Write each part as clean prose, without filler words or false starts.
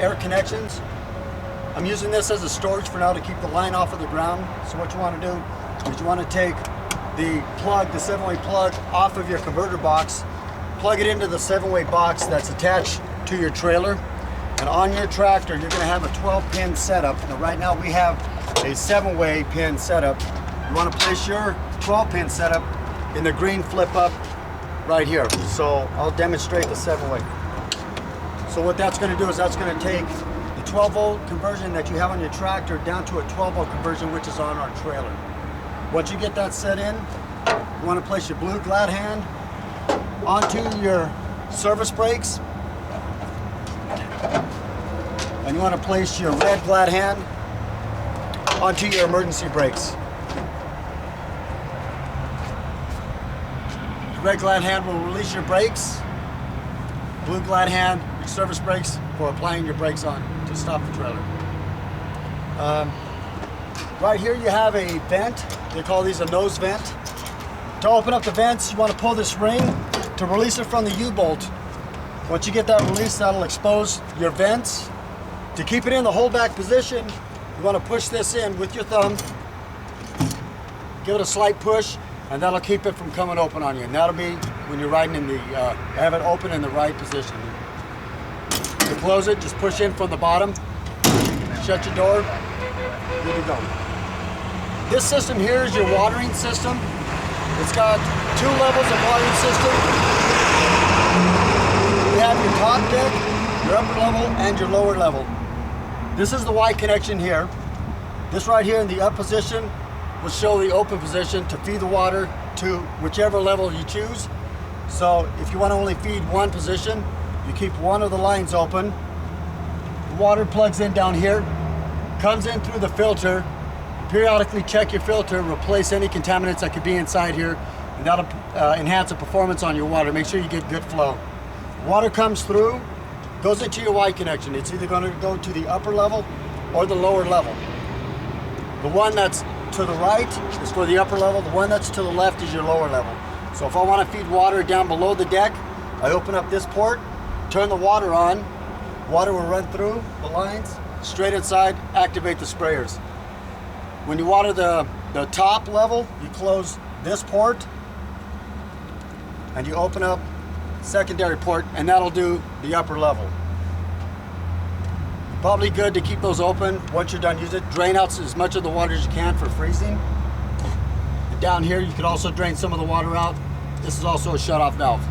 air connections. I'm using this as a storage for now to keep the line off of the ground. So what you want to do is you want to take the plug, the 7-way plug, off of your converter box, plug it into the 7-way box that's attached to your trailer. And on your tractor, you're going to have a 12-pin setup. Now, right now we have a 7-way pin setup. You want to place your 12-pin setup in the green flip up right here. So I'll demonstrate the 7-way. So what that's going to do is that's going to take the 12-volt conversion that you have on your tractor down to a 12-volt conversion, which is on our trailer. Once you get that set in, you want to place your blue glad hand onto your service brakes. And you want to place your red glad hand onto your emergency brakes. The red glad hand will release your brakes. Blue glad hand, your service brakes, for applying your brakes on to stop the trailer. Right here you have a vent. They call these a nose vent. To open up the vents, you want to pull this ring to release it from the U-bolt. Once you get that release, that'll expose your vents. To keep it in the hold back position, you want to push this in with your thumb. Give it a slight push, and that'll keep it from coming open on you. And that'll be when you're riding in the, have it open in the right position. To close it, just push in from the bottom, shut your door, good to go. This system here is your watering system. It's got 2 levels of watering system. You have your top deck, your upper level, and your lower level. This is the Y connection here. This right here in the up position will show the open position to feed the water to whichever level you choose. So if you want to only feed one position, you keep one of the lines open. The water plugs in down here, comes in through the filter. Periodically check your filter, replace any contaminants that could be inside here, and that'll enhance the performance on your water. Make sure you get good flow. Water comes through, goes into your Y connection. It's either going to go to the upper level or the lower level. The one that's to the right is for the upper level. The one that's to the left is your lower level. So if I want to feed water down below the deck, I open up this port, turn the water on. Water will run through the lines, straight inside, activate the sprayers. When you water the top level, you close this port and you open up secondary port, and that'll do the upper level. Probably good to keep those open once you're done using it. Drain out as much of the water as you can for freezing. And down here you can also drain some of the water out. This is also a shut-off valve.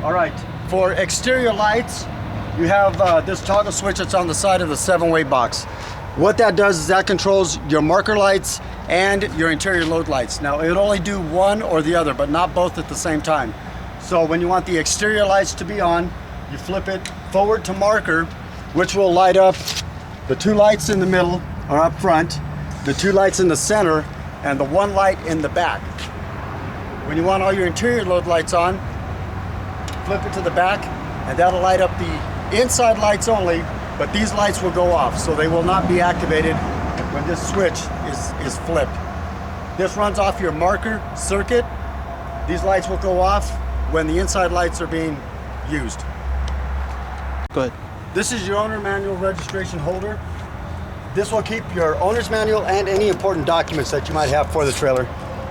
All right, for exterior lights, you have this toggle switch that's on the side of the 7-way box. What that does is that controls your marker lights and your interior load lights. Now, it'll only do one or the other, but not both at the same time. So when you want the exterior lights to be on, you flip it forward to marker, which will light up the 2 lights in the middle or up front, the 2 lights in the center, and the 1 light in the back. When you want all your interior load lights on, flip it to the back, and that'll light up the inside lights only, but these lights will go off, so they will not be activated when this switch is flipped. This runs off your marker circuit. These lights will go off when the inside lights are being used. Go ahead. This is your owner manual registration holder. This will keep your owner's manual and any important documents that you might have for the trailer.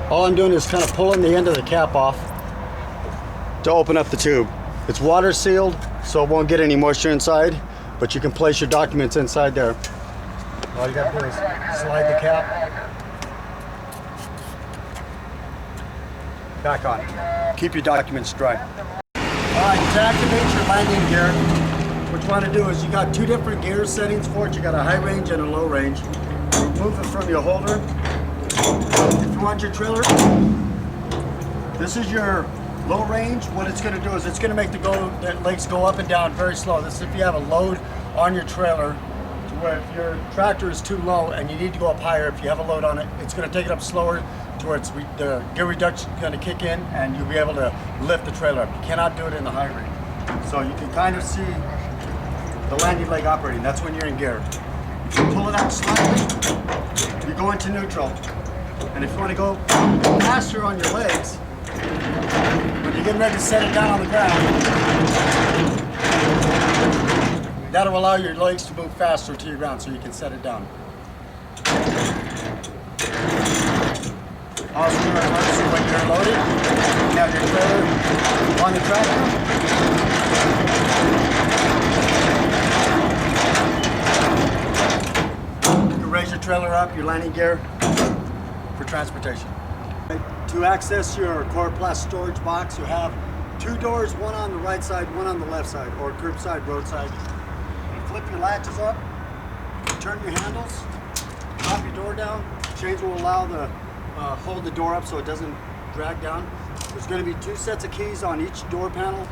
All I'm doing is kind of pulling the end of the cap off to open up the tube. It's water sealed, so it won't get any moisture inside, but you can place your documents inside there. All you gotta do is slide the cap back on. Keep your documents dry. All right, to activate your landing gear, what you want to do is you got 2 different gear settings for it. You got a high range and a low range. Remove it from your holder. If you want your trailer, this is your low range. What it's going to do is it's going to make the legs go up and down very slow. This is if you have a load on your trailer, to where if your tractor is too low and you need to go up higher, if you have a load on it, it's going to take it up slower to where the gear reduction is going to kick in and you'll be able to lift the trailer up. You cannot do it in the high range. So you can kind of see the landing leg operating. That's when you're in gear. If you pull it out slightly, you go into neutral. And if you want to go faster on your legs, When you're getting ready to set it down on the ground, that'll allow your legs to move faster to your ground so you can set it down. Also remember, so when you're loaded, you have your trailer on the tractor. You can raise your trailer up, your landing gear, for transportation. To access your Coroplast storage box, you have two doors, one on the right side, one on the left side, or curbside, roadside. You flip your latches up, turn your handles, drop your door down. Chains will allow the hold the door up so it doesn't drag down. There's going to be two sets of keys on each door panel,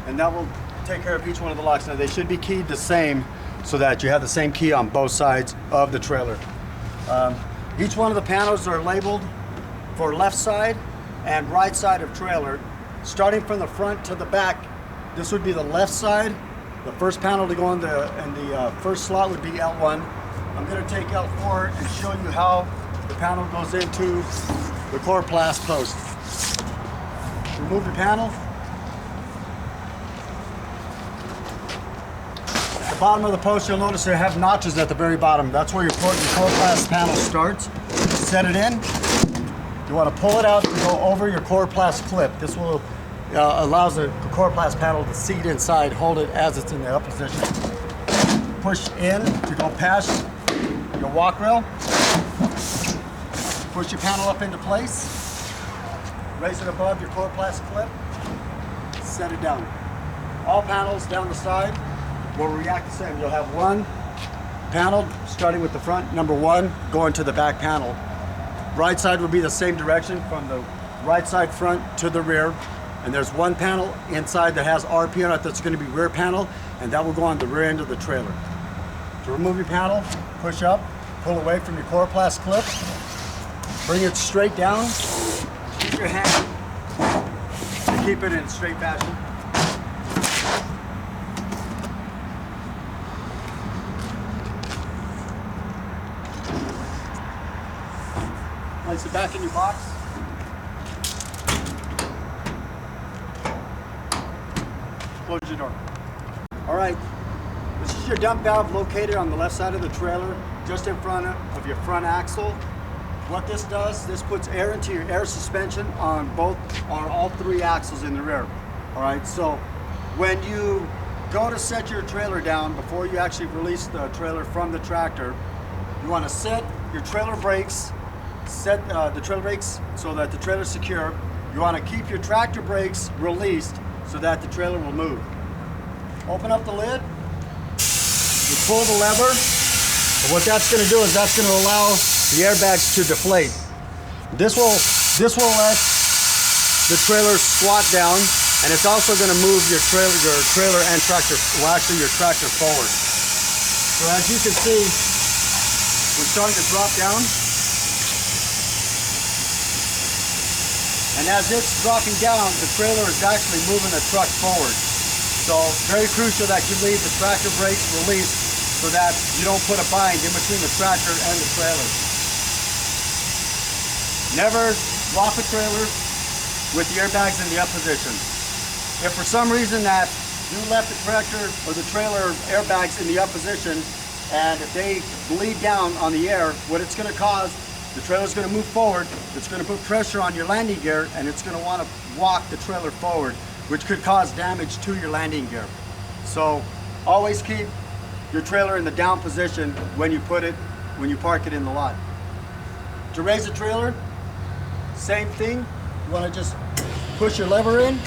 and that will take care of each one of the locks. Now they should be keyed the same so that you have the same key on both sides of the trailer. Each one of the panels are labeled for left side and right side of trailer. Starting from the front to the back, this would be the left side. The first panel to go in the first slot would be L1. I'm going to take L4 and show you how the panel goes into the Coroplast post. Remove the panel. At the bottom of the post, you'll notice they have notches at the very bottom. That's where your Coroplast panel starts. Set it in. You want to pull it out and go over your Coroplast clip. This will allows the Coroplast panel to seat inside, hold it as it's in the up position. Push in to go past your walk rail. Push your panel up into place. Raise it above your Coroplast clip. Set it down. All panels down the side will react the same. You'll have one panel starting with the front, number one, going to the back panel. Right side will be the same direction from the right side front to the rear. And there's one panel inside that has RP on it that's going to be rear panel, and that will go on the rear end of the trailer. To remove your panel, push up, pull away from your Coroplast clip, bring it straight down, keep your hand to keep it in straight fashion. Place it back in your box. Close your door. All right, this is your dump valve located on the left side of the trailer, just in front of your front axle. What this does, this puts air into your air suspension on all three axles in the rear. All right, so when you go to set your trailer down, before you actually release the trailer from the tractor, you want to set your trailer brakes, set the trailer brakes so that the trailer is secure. You want to keep your tractor brakes released so that the trailer will move. Open up the lid, you pull the lever, and what that's going to do is that's going to allow the airbags to deflate. This will let the trailer squat down, and it's also going to move your trailer and tractor, well actually your tractor forward. So as you can see, we're starting to drop down. And as it's dropping down, the trailer is actually moving the truck forward. So very crucial that you leave the tractor brakes released so that you don't put a bind in between the tractor and the trailer. Never drop a trailer with the airbags in the up position. If for some reason that you left the tractor or the trailer airbags in the up position, and if they bleed down on the air, what it's going to cause, the trailer's going to move forward, it's going to put pressure on your landing gear, and it's going to want to walk the trailer forward, which could cause damage to your landing gear. So always keep your trailer in the down position when you park it in the lot. To raise the trailer, same thing. You want to just push your lever in.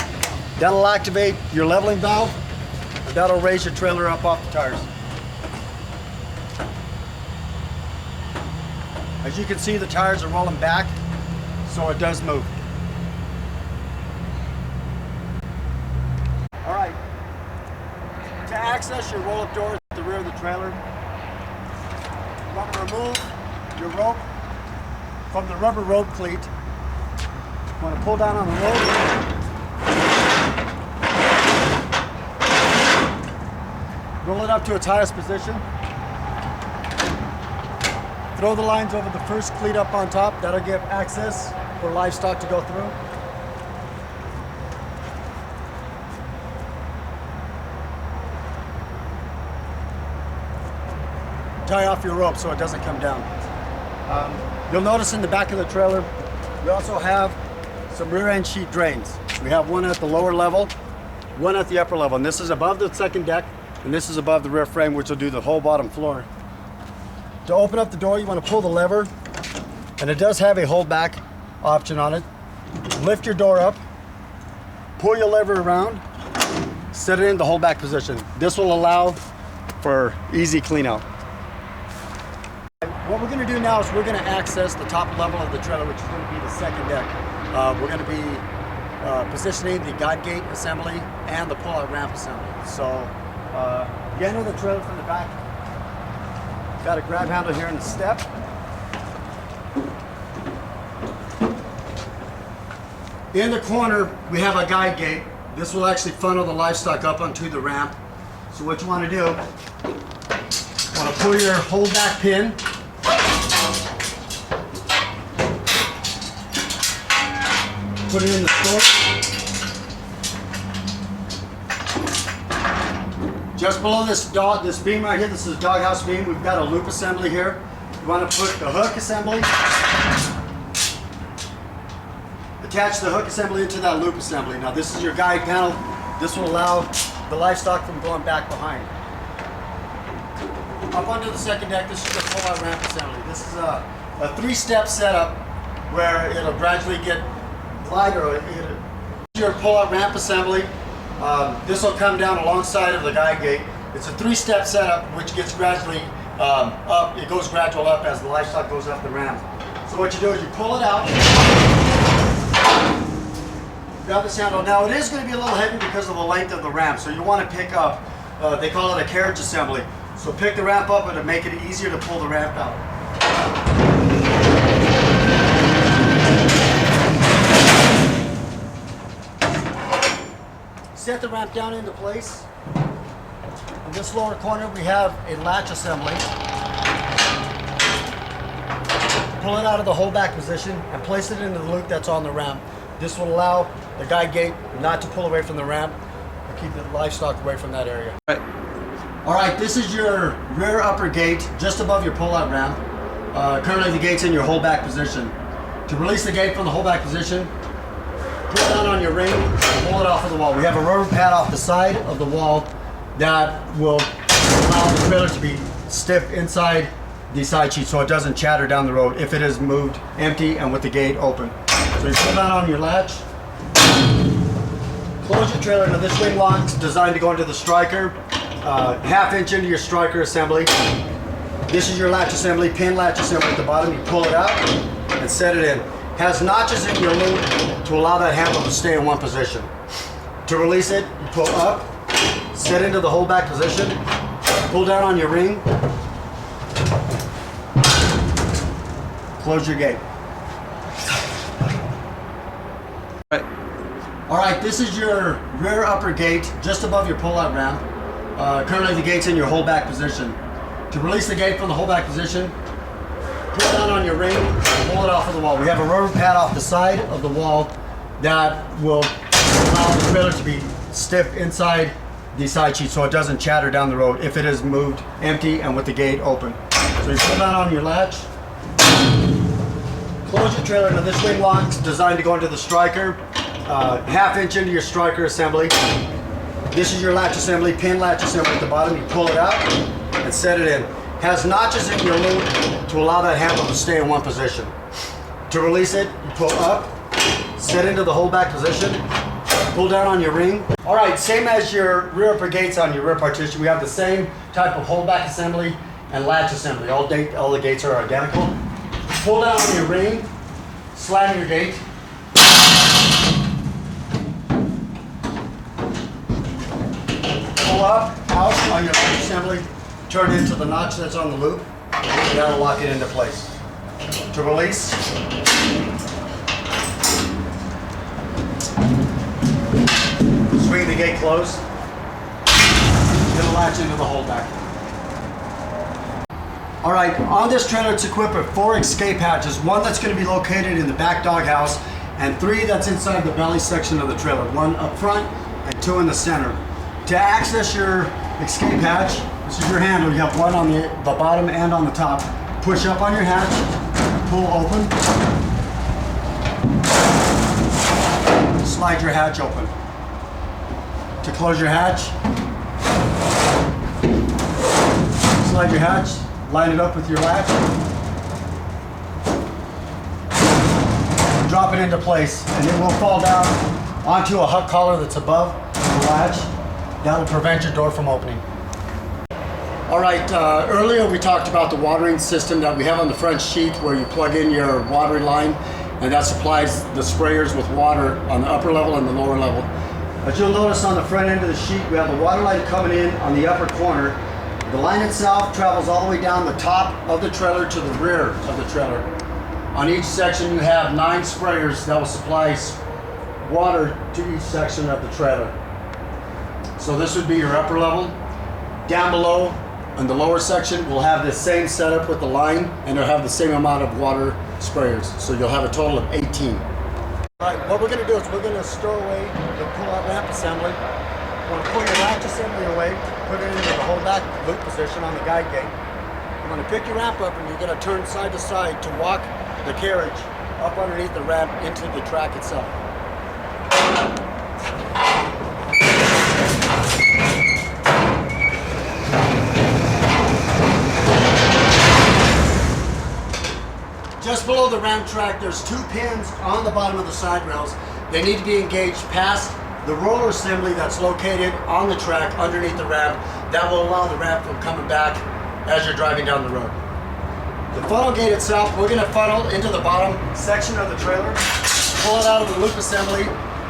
That'll activate your leveling valve, and that'll raise your trailer up off the tires. As you can see, the tires are rolling back, so it does move. All right, to access your roll-up door at the rear of the trailer, you want to remove your rope from the rubber rope cleat. You want to pull down on the rope. Roll it up to its highest position. Throw the lines over the first cleat up on top. That'll give access for livestock to go through. tie off your rope so it doesn't come down. You'll notice in the back of the trailer, we also have some rear end sheet drains. We have one at the lower level, one at the upper level, and this is above the second deck, and this is above the rear frame, which will do the whole bottom floor. To open up the door, you want to pull the lever, and it does have a hold back option on it. Lift your door up, pull your lever around, set it in the hold back position. This will allow for easy clean out. What we're going to do now is we're going to access the top level of the trailer, which is going to be the second deck. We're going to be positioning the guide gate assembly and the pull-out ramp assembly. So you enter the trailer from the back. Got a grab handle here in the step. In the corner, we have a guide gate. This will actually funnel the livestock up onto the ramp. So what you want to do, you want to pull your hold back pin. Put it in the store. Just below this beam right here, this is a doghouse beam. We've got a loop assembly here. You want to put the hook assembly. Attach the hook assembly into that loop assembly. Now this is your guide panel. This will allow the livestock from going back behind. Up onto the second deck, this is the pull-out ramp assembly. This is a three-step setup where it'll gradually get lighter. Your pull-out ramp assembly. This will come down alongside of the guide gate. It's a three-step setup which gets gradually up. It goes gradual up as the livestock goes up the ramp. So what you do is you pull it out. Grab this handle. Now it is going to be a little heavy because of the length of the ramp, so you want to pick up, they call it a carriage assembly. So pick the ramp up and to make it easier to pull the ramp out. Set the ramp down into place. In this lower corner we have a latch assembly. Pull it out of the hold back position and place it into the loop that's on the ramp. This will allow the guide gate not to pull away from the ramp and keep the livestock away from that area. All right, this is your rear upper gate just above your pull-out ramp. Currently the gate's in your hold back position. To release the gate from the hold back position, put it down on your ring and pull it off of the wall. We have a rubber pad off the side of the wall that will allow the trailer to be stiff inside the side sheet so it doesn't chatter down the road if it is moved empty and with the gate open. So you pull down on your latch, close your trailer. Now this ring lock is designed to go into the striker, ½ inch into your striker assembly. This is your latch assembly, pin latch assembly at the bottom. You pull it out and set it in. Has notches in your loop to allow that handle to stay in one position. To release it, you pull up, set into the hold back position, pull down on your ring, close your gate. All right, this is your rear upper gate just above your pull-out ramp. Currently the gate's in your hold back position. To release the gate from the hold back position, pull down on your ring, pull it off of the wall. We have a rubber pad off the side of the wall that will allow the trailer to be stiff inside the side sheet so it doesn't chatter down the road if it is moved empty and with the gate open. So you pull down on your latch, close your trailer. Now this ring lock is designed to go into the striker, ½ inch into your striker assembly. This is your latch assembly, pin latch assembly at the bottom. You pull it out and set it in. Has notches in your loop to allow that handle to stay in one position. To release it, you pull up, set into the hold back position, pull down on your ring. All right, same as your rear upper gates on your rear partition, we have the same type of hold back assembly and latch assembly. All the gates are identical. Pull down on your ring, slam your gate. Pull up, out on your latch assembly, turn into the notch that's on the loop, and that'll lock it into place. To release, swing the gate closed, it'll latch into the hold back. All right, on this trailer it's equipped with 4 escape hatches, one that's going to be located in the back doghouse, and 3 that's inside the belly section of the trailer, 1 up front and 2 in the center. To access your escape hatch, This is your handle. You have one on the bottom and on the top. Push up on your hatch, pull open. Slide your hatch open. To close your hatch, slide your hatch, line it up with your latch. Drop it into place, and it will fall down onto a hook collar that's above the latch. That'll prevent your door from opening. All right, earlier we talked about the watering system that we have on the front sheet where you plug in your watering line and that supplies the sprayers with water on the upper level and the lower level. As you'll notice on the front end of the sheet, we have the water line coming in on the upper corner. The line itself travels all the way down the top of the trailer to the rear of the trailer. On each section you have 9 sprayers that will supply water to each section of the trailer. So this would be your upper level. Down below in the lower section we'll have the same setup with the line and it'll have the same amount of water sprayers. So you'll have a total of 18. All right, what we're going to do is we're going to store away the pull-out ramp assembly. We're going to pull your latch assembly away, put it into the hold back loop position on the guide gate. You're going to pick your ramp up and you're going to turn side to side to walk the carriage up underneath the ramp into the track itself. Just below the ramp track, there's 2 pins on the bottom of the side rails. They need to be engaged past the roller assembly that's located on the track underneath the ramp. That will allow the ramp from coming back as you're driving down the road. The funnel gate itself, we're going to funnel into the bottom section of the trailer, pull it out of the loop assembly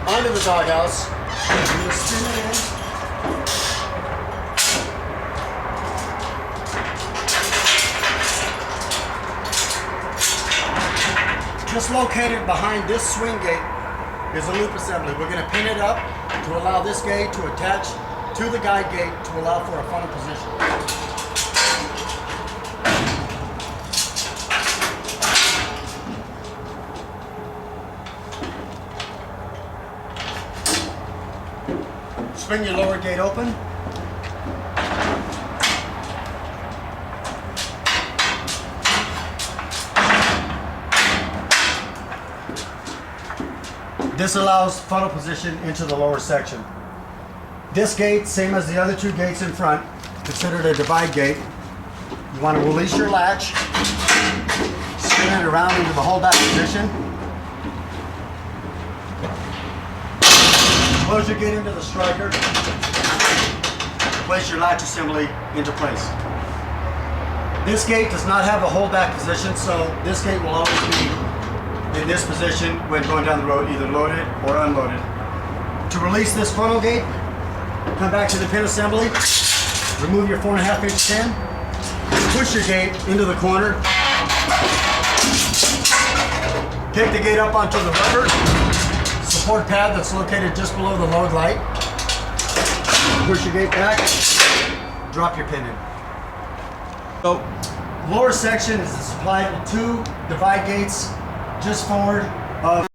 onto the doghouse. We're going to spin it in. Just located behind this swing gate is a loop assembly. We're going to pin it up to allow this gate to attach to the guide gate to allow for a funnel position. Swing your lower gate open. This allows funnel position into the lower section. This gate, same as the other 2 gates in front, considered a divide gate. You want to release your latch, spin it around into the hold back position. Close your gate into the striker. Place your latch assembly into place. This gate does not have a hold back position, so this gate will always be in this position when going down the road, either loaded or unloaded. To release this funnel gate, come back to the pin assembly, remove your 4.5-inch pin, push your gate into the corner, pick the gate up onto the rubber support pad that's located just below the load light, push your gate back, drop your pin in. So, lower section is supplied with 2 divide gates just forward of